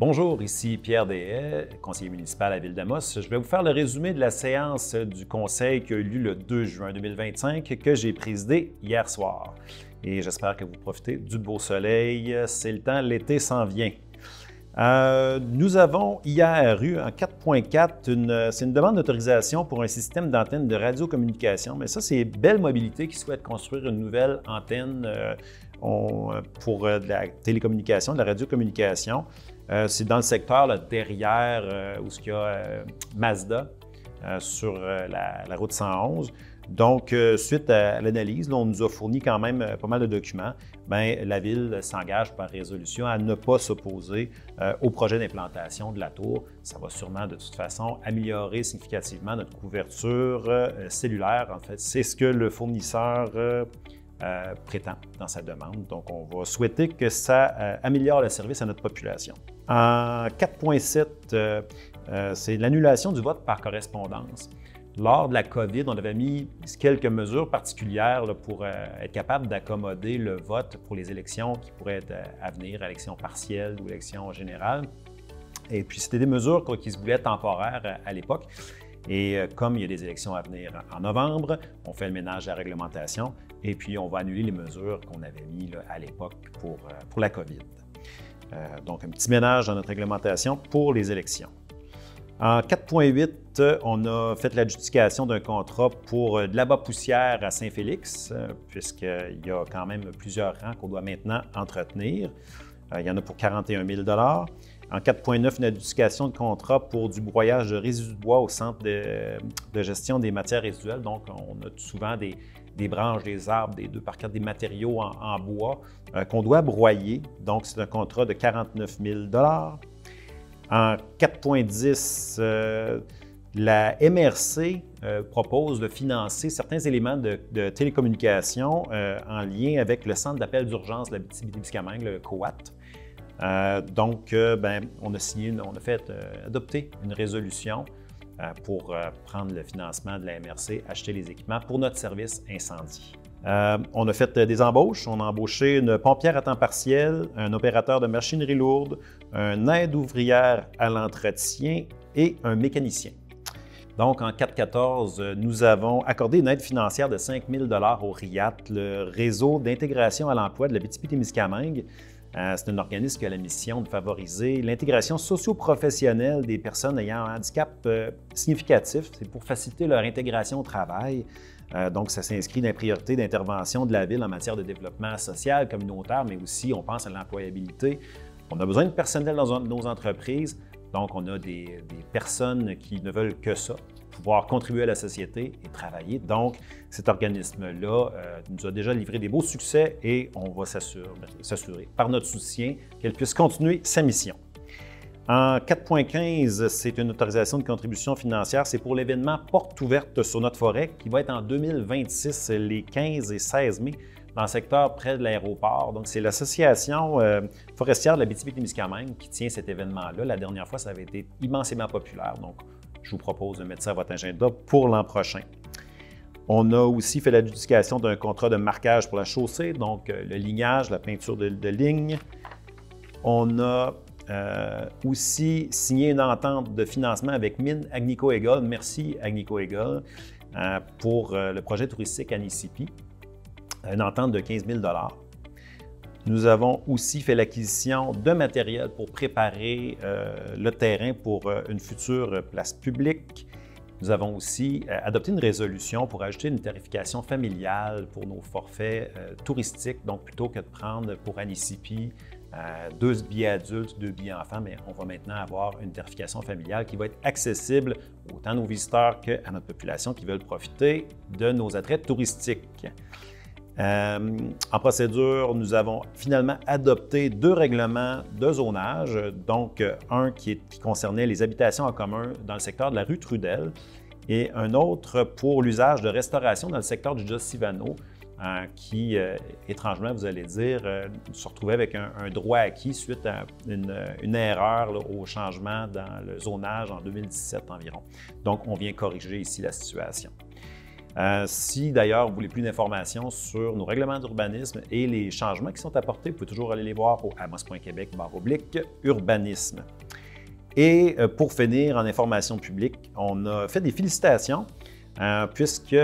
Bonjour, ici Pierre Deshaies, conseiller municipal à la Ville d'Amos. Je vais vous faire le résumé de la séance du conseil qui a eu lieu le 2 juin 2025 que j'ai présidé hier soir. Et j'espère que vous profitez du beau soleil. C'est le temps, l'été s'en vient. Nous avons hier eu en 4.4, c'est une demande d'autorisation pour un système d'antenne de radiocommunication. Mais ça, c'est Bell Mobilité qui souhaite construire une nouvelle antenne pour de la télécommunication, de la radiocommunication. C'est dans le secteur là, derrière où il y a Mazda sur la route 111. Donc, suite à l'analyse, on nous a fourni quand même pas mal de documents. Bien, la Ville s'engage par résolution à ne pas s'opposer au projet d'implantation de la tour. Ça va sûrement, de toute façon, améliorer significativement notre couverture cellulaire. En fait, c'est ce que le fournisseur prétend dans sa demande. Donc, on va souhaiter que ça améliore le service à notre population. En 4.7, c'est l'annulation du vote par correspondance. Lors de la COVID, on avait mis quelques mesures particulières là, pour être capable d'accommoder le vote pour les élections qui pourraient être à venir, élections partielles ou élections générales. Et puis, c'était des mesures qui se voulaient temporaires à l'époque. Et comme il y a des élections à venir en novembre, on fait le ménage de la réglementation et puis on va annuler les mesures qu'on avait mises à l'époque pour la COVID. Donc, un petit ménage dans notre réglementation pour les élections. En 4.8, on a fait l'adjudication d'un contrat pour de l'abat-poussière à Saint-Félix, puisqu'il y a quand même plusieurs rangs qu'on doit maintenant entretenir. Il y en a pour 41 000 $. En 4.9, une adjudication de contrat pour du broyage de résidus de bois au centre de gestion des matières résiduelles. Donc, on a souvent des branches, des arbres, des 2x4, des matériaux en bois qu'on doit broyer. Donc, c'est un contrat de 49 000 $. En 4.10, la MRC propose de financer certains éléments de télécommunication en lien avec le centre d'appel d'urgence de l'Abitibi-Témiscamingue, le COAT. Donc, on a fait adopter une résolution pour prendre le financement de la MRC, acheter les équipements pour notre service incendie. On a fait des embauches. On a embauché une pompière à temps partiel, un opérateur de machinerie lourde, un aide ouvrière à l'entretien et un mécanicien. Donc, en 4.14, nous avons accordé une aide financière de 5 000 $ au RIAT, le réseau d'intégration à l'emploi de l'Abitibi-Témiscamingue. C'est un organisme qui a la mission de favoriser l'intégration socio-professionnelle des personnes ayant un handicap significatif. C'est pour faciliter leur intégration au travail. Donc, ça s'inscrit dans les priorités d'intervention de la Ville en matière de développement social, communautaire, mais aussi, on pense à l'employabilité. On a besoin de personnel dans nos entreprises. Donc, on a des personnes qui ne veulent que ça, pouvoir contribuer à la société et travailler. Donc, cet organisme-là nous a déjà livré des beaux succès et on va s'assurer par notre soutien qu'elle puisse continuer sa mission. En 4.15, c'est une autorisation de contribution financière. C'est pour l'événement Porte ouverte sur notre forêt qui va être en 2026, les 15 et 16 mai, dans le secteur près de l'aéroport. Donc, c'est l'Association forestière de l'Abitibi-Témiscamingue qui tient cet événement-là. La dernière fois, ça avait été immensément populaire. Donc, je vous propose de mettre ça à votre agenda pour l'an prochain. On a aussi fait l'adjudication d'un contrat de marquage pour la chaussée, donc le lignage, la peinture de ligne. On a aussi signé une entente de financement avec Mines Agnico-Eagle. Merci Agnico-Eagle pour le projet touristique à Nisippi. Une entente de 15 000 $. Nous avons aussi fait l'acquisition de matériel pour préparer le terrain pour une future place publique. Nous avons aussi adopté une résolution pour ajouter une tarification familiale pour nos forfaits touristiques. Donc, plutôt que de prendre pour Nisippi 2 billets adultes, 2 billets enfants, mais on va maintenant avoir une tarification familiale qui va être accessible autant à nos visiteurs qu'à notre population qui veulent profiter de nos attraits touristiques. En procédure, nous avons finalement adopté 2 règlements de zonage, donc un qui concernait les habitations en commun dans le secteur de la rue Trudel et un autre pour l'usage de restauration dans le secteur du Jos-Sivano qui, étrangement, vous allez dire, se retrouvait avec un droit acquis suite à une erreur là, au changement dans le zonage en 2017 environ. Donc, on vient corriger ici la situation. Si d'ailleurs vous voulez plus d'informations sur nos règlements d'urbanisme et les changements qui sont apportés, vous pouvez toujours aller les voir au amos.québec/urbanisme. Et pour finir, en information publique, on a fait des félicitations puisque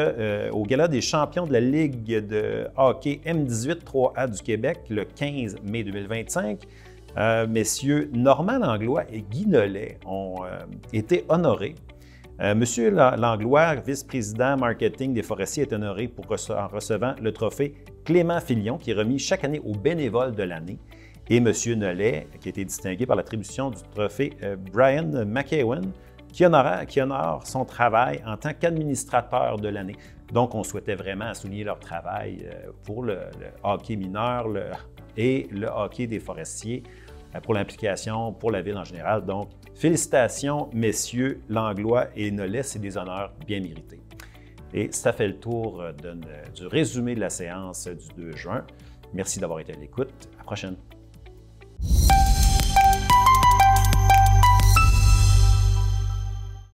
au Gala des champions de la Ligue de hockey M18 3A du Québec, le 15 mai 2025, messieurs Normand Langlois et Guy Nollet ont été honorés. Monsieur Langlois, vice-président marketing des Forestiers, est honoré en recevant le trophée Clément Filion, qui est remis chaque année aux bénévoles de l'année. Et Monsieur Nollet, qui a été distingué par l'attribution du trophée Brian McEwen, qui honore son travail en tant qu'administrateur de l'année. Donc, on souhaitait vraiment souligner leur travail pour le hockey mineur et le hockey des forestiers, pour l'implication, pour la ville en général. Donc, félicitations, messieurs Langlois et Nollet, c'est des honneurs bien mérités. Et ça fait le tour du résumé de la séance du 2 juin. Merci d'avoir été à l'écoute. À la prochaine.